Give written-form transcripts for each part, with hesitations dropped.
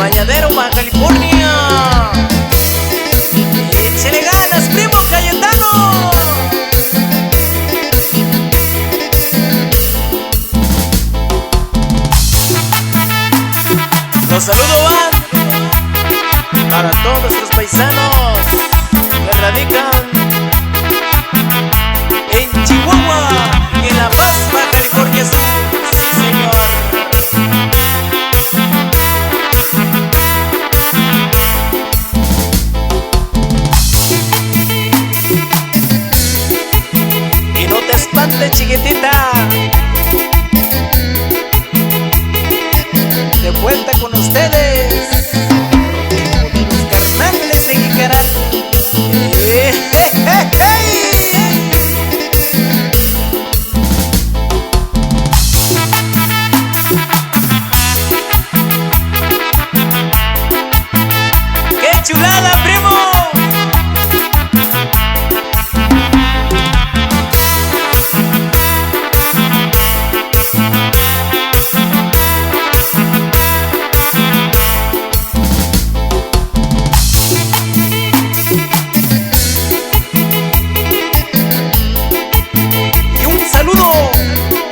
Bañadero, Baja California. Échale ganas, primo Cayetano. Los saludos van para todos nuestros paisanos que radican en Chihuahua y en La Paz, Baja California Sur. Sí, señor. Y no te espantes, chiquitita, de vuelta con ustedes, los carnales de Jicaral. ¡Qué chulada, primo!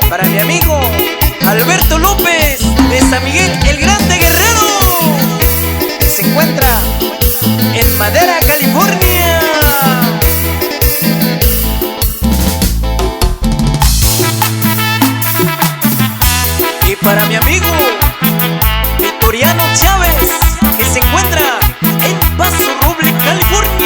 Para mi amigo Alberto López de San Miguel el Grande Guerrero, que se encuentra en Madera, California. Y para mi amigo Victoriano Chávez, que se encuentra en Paso Roble, California.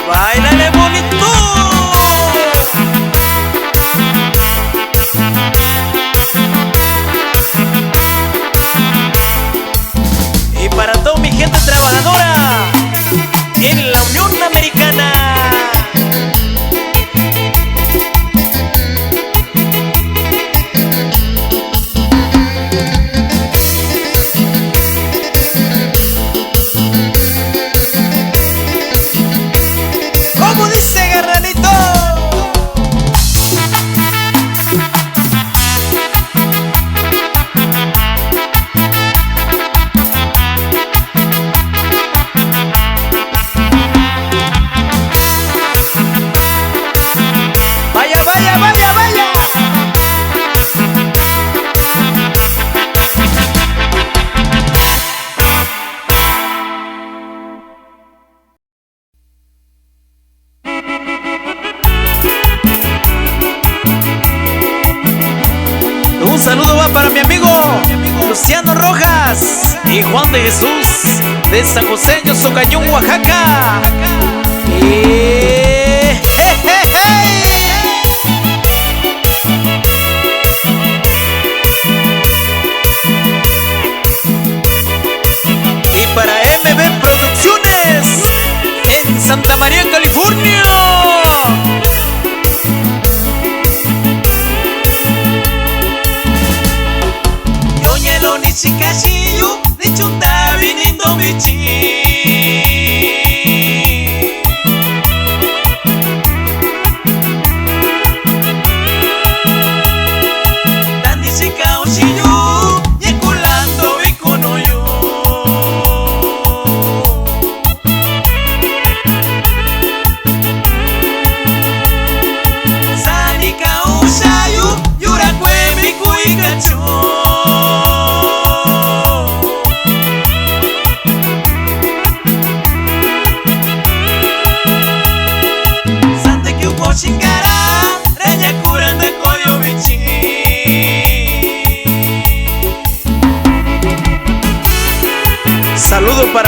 ¡Báilale bonito! Y para toda mi gente trabajadora en la Unión Americana. ¿Cómo dice, carnalito? Vaya, vaya, vaya, vaya. Un saludo va para mi amigo Luciano Rojas y Juan de Jesús de San José, Yosocañón, Oaxaca. Y para MB Producciones en Santa María, California. Chikashiyu de chunta viniendo bichi.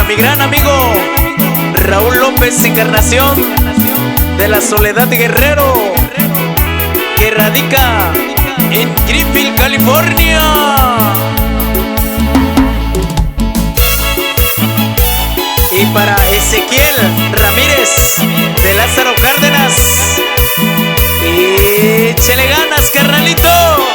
mi gran amigo Raúl López Encarnación de la Soledad Guerrero, que radica en Greenfield, California. Y para Ezequiel Ramírez de Lázaro Cárdenas, échale ganas, carnalito.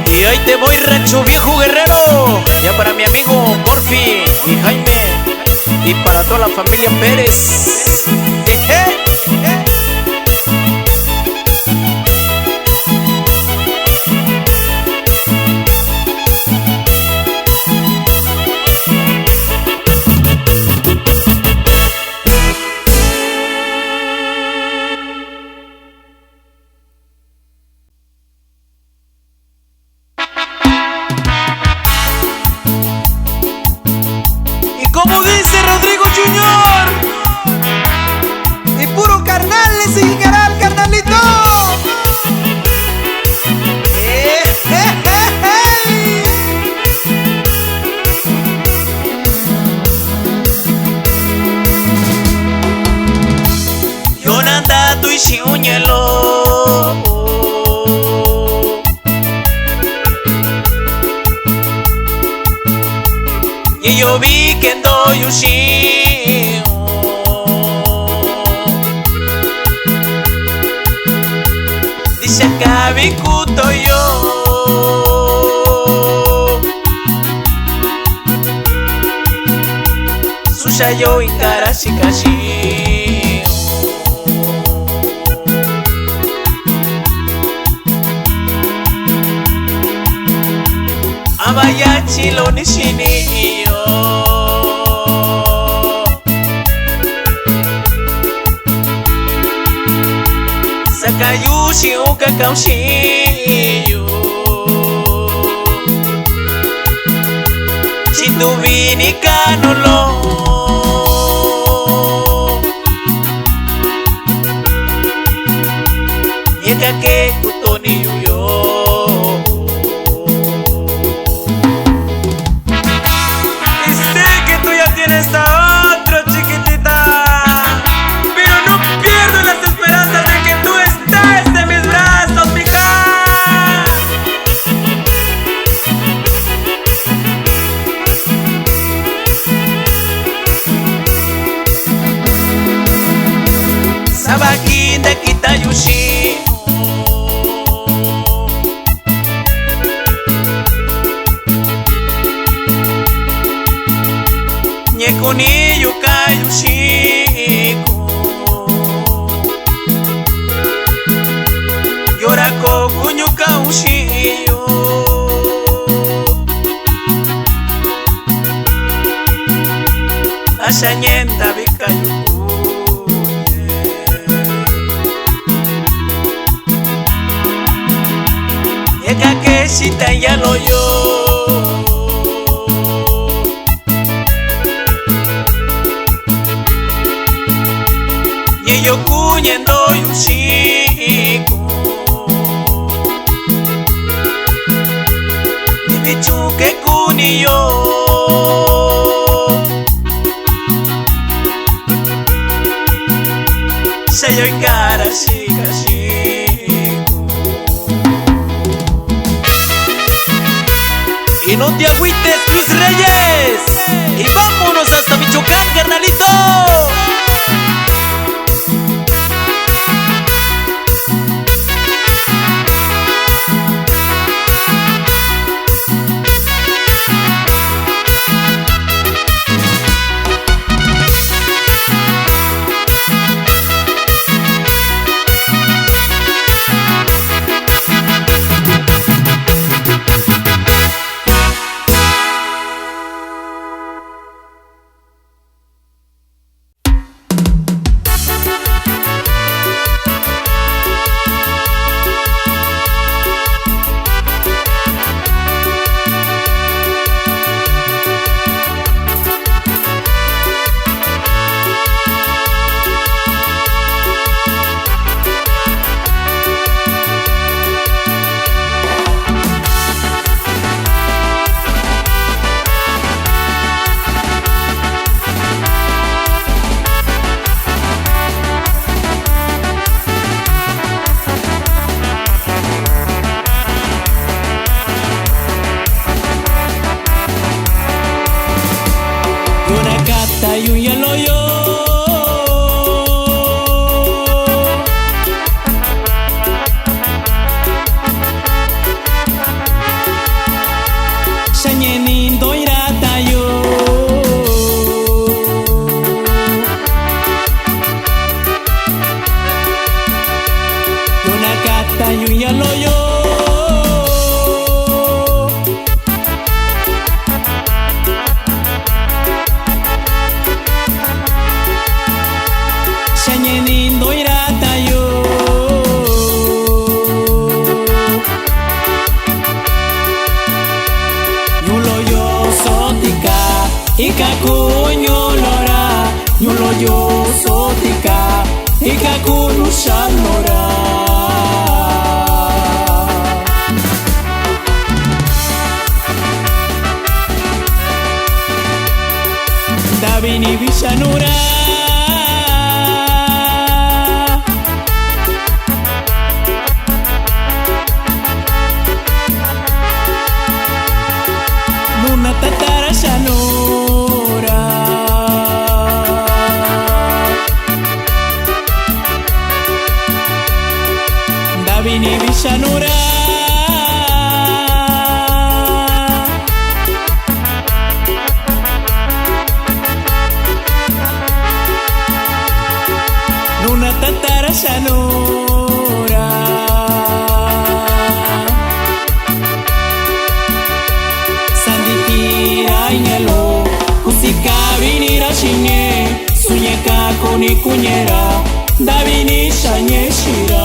Y ahí te voy, Rancho Viejo Guerrero, ya para mi amigo Porfi y Jaime, y para toda la familia Pérez. Como dice Rodrigo Junior, y puro carnal le seguirá al carnalito. Yonanda tu isiuñelo, y yo vi que ando yushi dice que kuto yo susha yo inkarashi kashi amaya chilo nishini Sakayushi uka kaushiyo Chinduvini kanolo Yekake kutoni yuyo Y sé que tú ya tienes a otro, chiquitita, pero no pierdo las esperanzas de que tú estés en mis brazos, mija. Sabaki de Kitayushi Nyekuni yukayushiku Yorako kunyukaushiyo Ashanyenda bikayukuye Yekakeshita yaloyo Yokunyendo yushiku Nibichuke kuniyo Sayo ikara shikashiku Y no te agüites, Luis Reyes. Y vámonos hasta Michoacán, carnalito. Davini Vishanura Nuna Tatara Shanura Davini Vishanura Tatara Shanura Sandikira inyalo Kusika vinira shinye Sunyeka kuni kunyera Davini shanye shira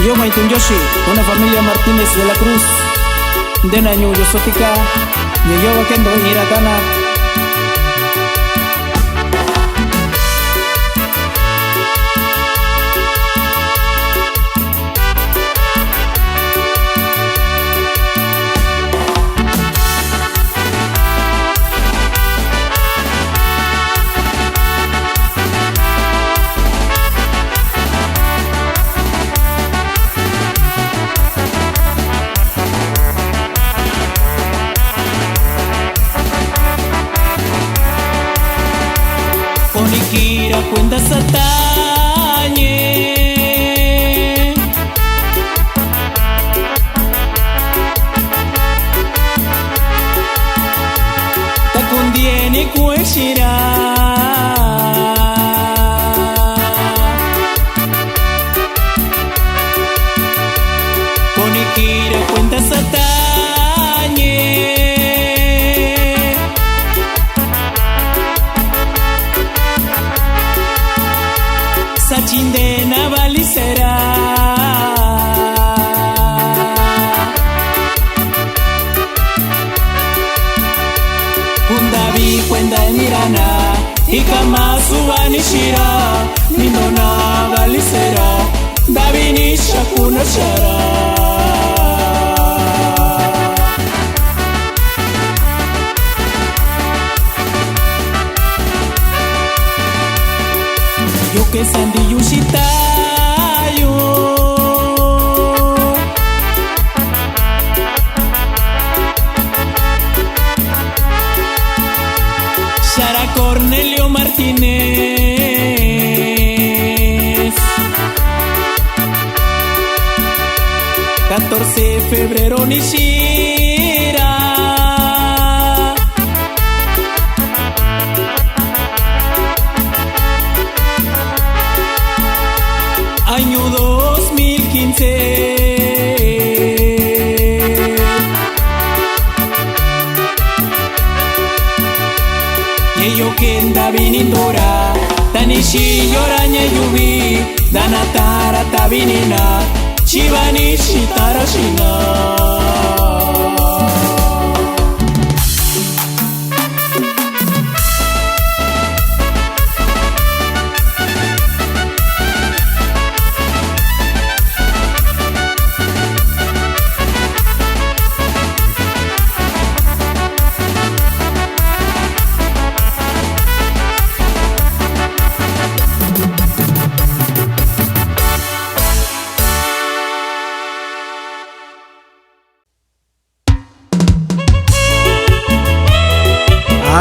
Yo Maitun Yoshi, una familia Martínez de la Cruz de Nañu Yosotica Yeyo Kendo Hiratana Onikira kwenda satanye Takundieni kueshira Onikira kwenda satanye Sachindena Valicera Kundavi kwenda Nirana Ikamasu vanishira Nindona Valicera Davini Shakuna Shara Yo que Sandi Yushitayo Sara Cornelio Martínez, 14 de febrero Nishira, año 2015. Yo kenda vinindora tanishi yoranya yubi danatara tabinina chivanishi tarashina.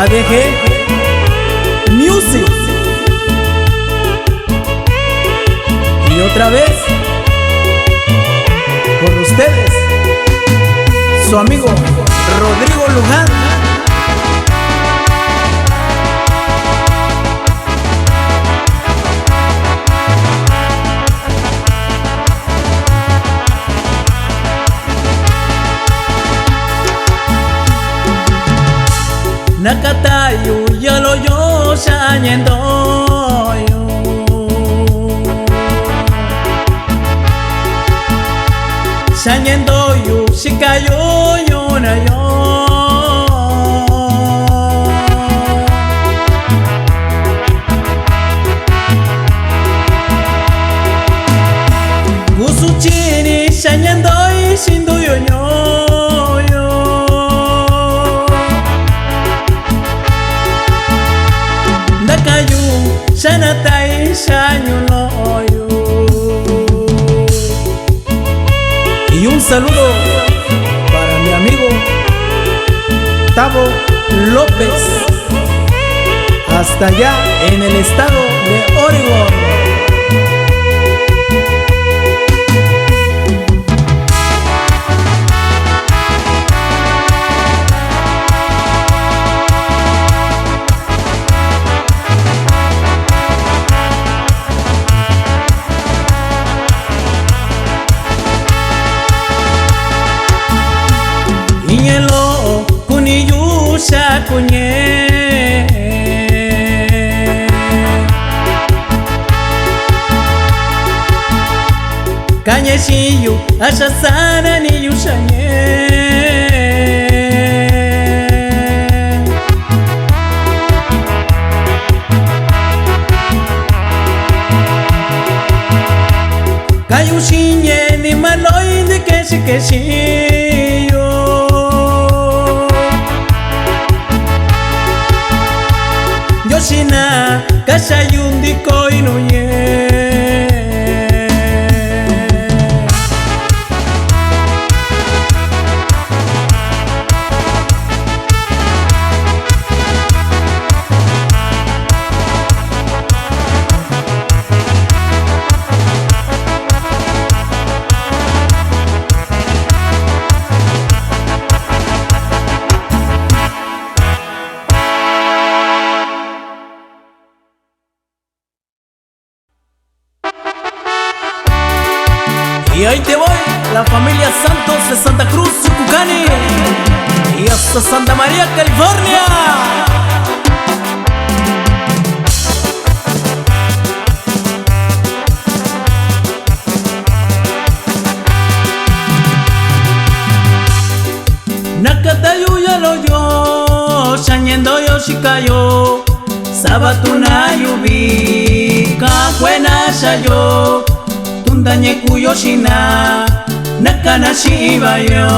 ADG Music. Y otra vez con ustedes su amigo Rodrigo Luján. Nakatayu yalo yo shanyendo yo shanyendo yo shikayo yo na yo gusuchini shanyendo y shindu yo yo Shanatai Shanyuloyo. Y un saludo para mi amigo Tavo López, hasta allá en el estado de Oregón. Kunye Kanye shiyu ashasana ni yushanye Kayushinye ni maloi de keshi Yoshina kashayundi koinuye Y ahí te voy, la familia Santos de Santa Cruz, Yucucani, y hasta Santa María, California. Nakatayu yalo yo, shanyendo yo shikayo, sabatuna yubi, kakwena shayo. Tundanye kuyoshina nakana shiba yo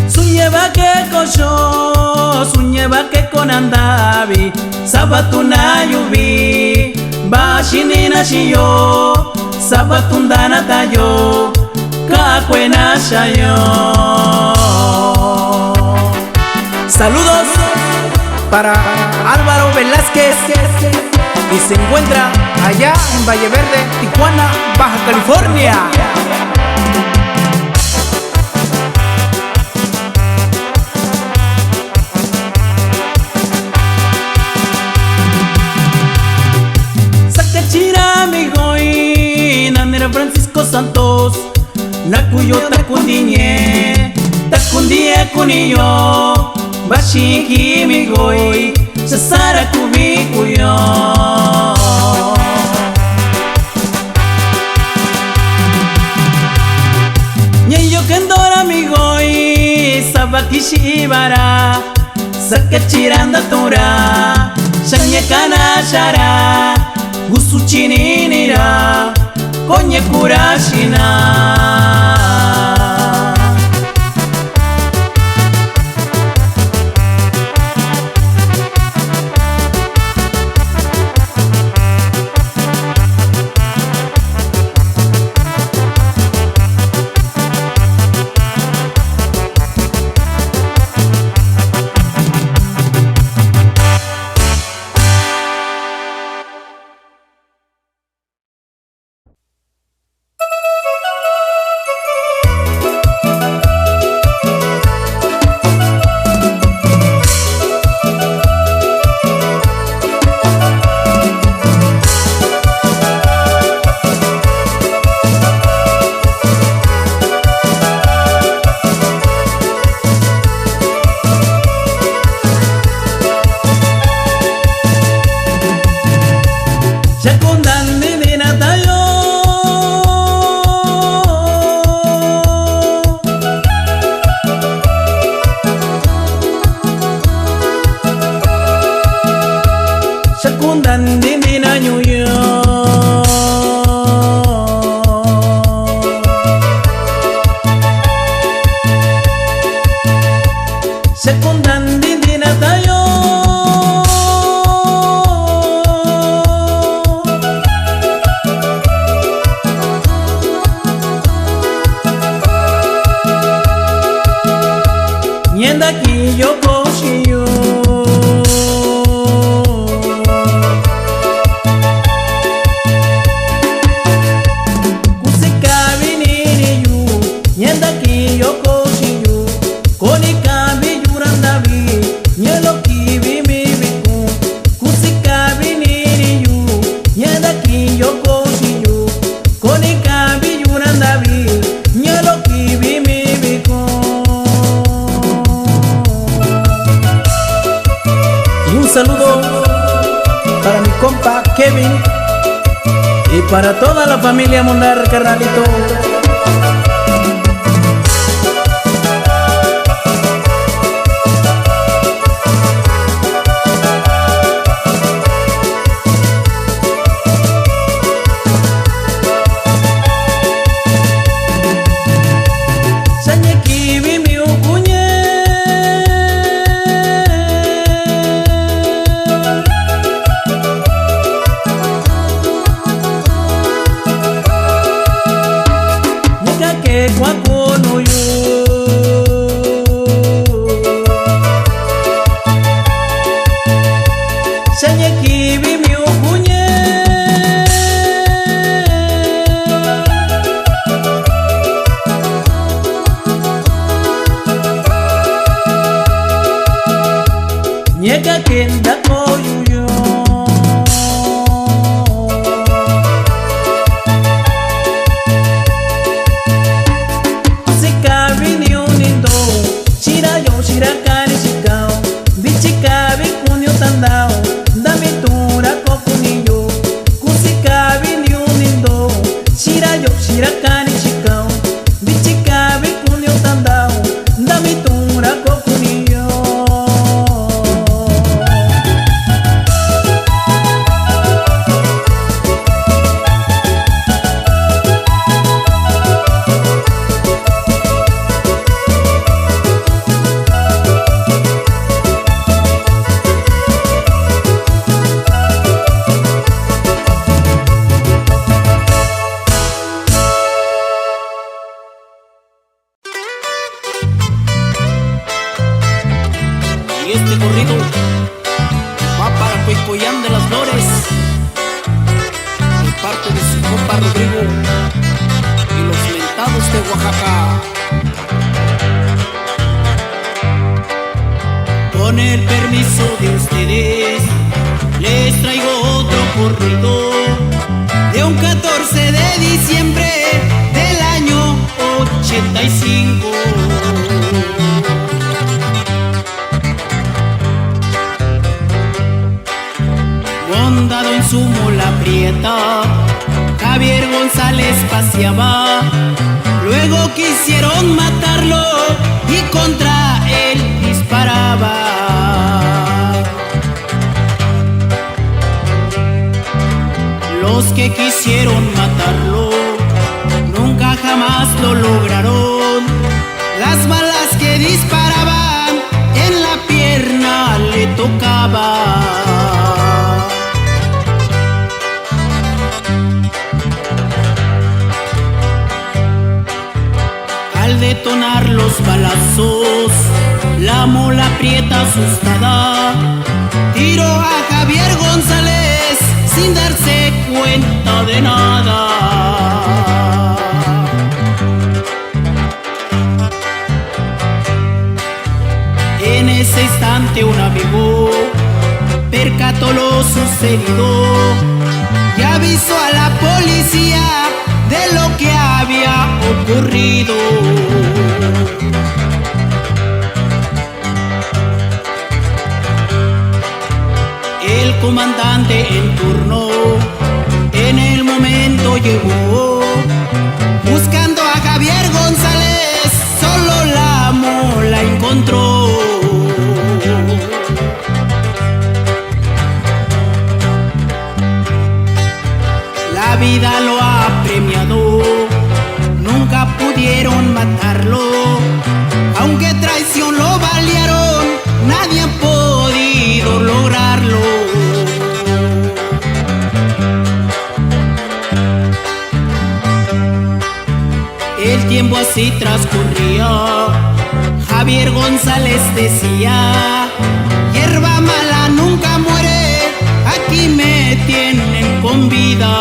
Sunyeba ke kosho Sunyeba ke konandabi Sabatuna yubi Bashini na shiyo Sabatunda natayo buena shayo. Saludos para Álvaro Velázquez, y se encuentra allá en Valle Verde, Tijuana, Baja California. Francisco Santos, Nakuyo Takundiñe, Takundie Kuniyo, Bashiki Migoi, Sasara Kubikuyo. Nyeyo Kendora Migoi, Sabakishi Ibara, Sakachiranda Tura, Shanyekana Shara, Gusuchininira, Konye Kurashina. Shakundan dindina nyuyo, Shakundan dindina tayo. Nyenda kiyo koshiyo, saludo para mi compa Kevin y para toda la familia Monar, carnalito. Nyeka kenda koyuyo, sikabi ni unindo, shirayo shirakari shikao, bichikabi kunyo tandao, dami tura kokuniyo, kusikabi ni unindo, shirayo shirakari shikao, bichikabi kunyo tandao, dami tura kokuniyo. Este corrido va para Cuicoyán de las Flores, de parte de su compa Rodrigo y los mentados de Oaxaca. Con el permiso de ustedes, les traigo otro corrido de un 14 de diciembre del año 85. Montado en su mula prieta, Javier González paseaba. Luego quisieron matarlo y contra él disparaba. Los que quisieron matarlo nunca jamás lo lograron. Las balas que disparaban en la pierna le tocaban. Al detonar los balazos, la mula prieta asustada tiró a Javier González sin darse cuenta de nada. En ese instante un amigo percató lo sucedido y avisó a la policía de lo que había ocurrido. El comandante en turno en el momento llegó, buscando a Javier González, solo la mola encontró. La vida lo ha premiado, nunca pudieron matarlo, aunque traición lo balearon, nadie ha podido lograrlo. El tiempo así transcurría, Javier González decía: hierba mala nunca muere, aquí me tienen con vida.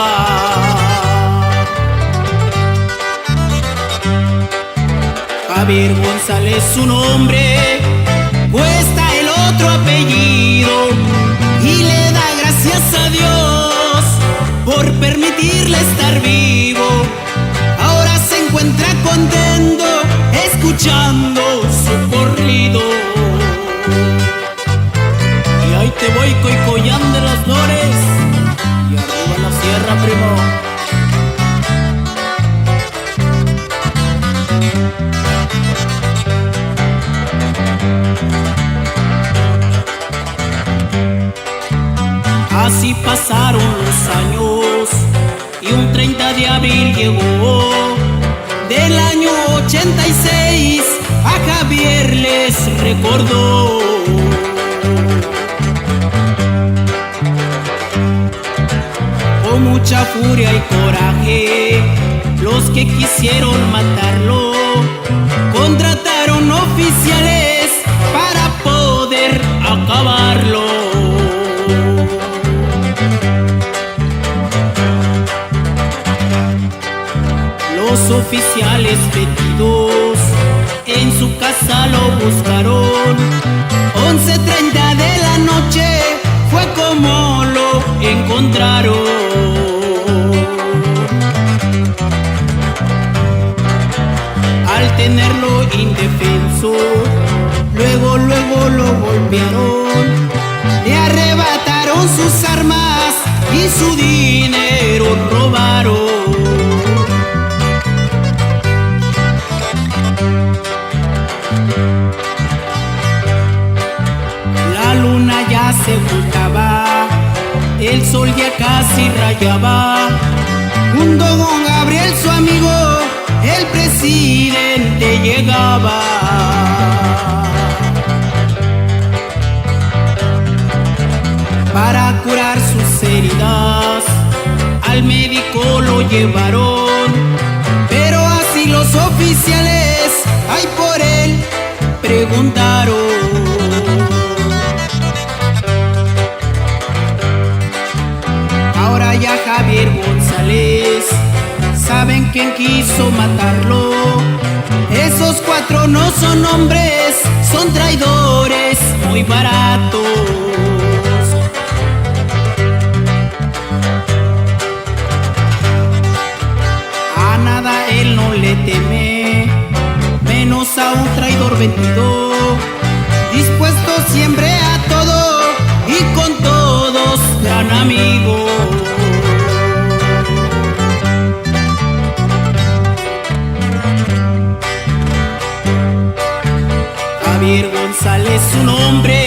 Javier González su nombre, cuesta el otro apellido, y le da gracias a Dios por permitirle estar vivo. Ahora se encuentra contento escuchando su corrido. Y ahí te voy, Cuicoyán de las Flores, y arriba la sierra, primo. Así pasaron los años y un 30 de abril llegó del año 86, a Javier les recordó. Con mucha furia y coraje, los que quisieron matarlo contrataron oficiales para poder acabarlo. Los oficiales metidos en su casa lo buscaron. 11:30 de la noche fue como lo encontraron. Al tenerlo indefenso, luego lo golpearon, le arrebataron sus armas y su dinero robaron. La luna ya se ocultaba, el sol ya casi rayaba. Junto con Gabriel su amigo, el presidente llegaba. Para curar sus heridas, al médico lo llevaron, pero así los oficiales, ay, por él preguntaron. quien quiso matarlo. Esos cuatro no son hombres, son traidores muy baratos. A nada él no le teme, menos a un traidor vendido, dispuesto siempre a todo y con todos gran amigo. Javier González, su nombre,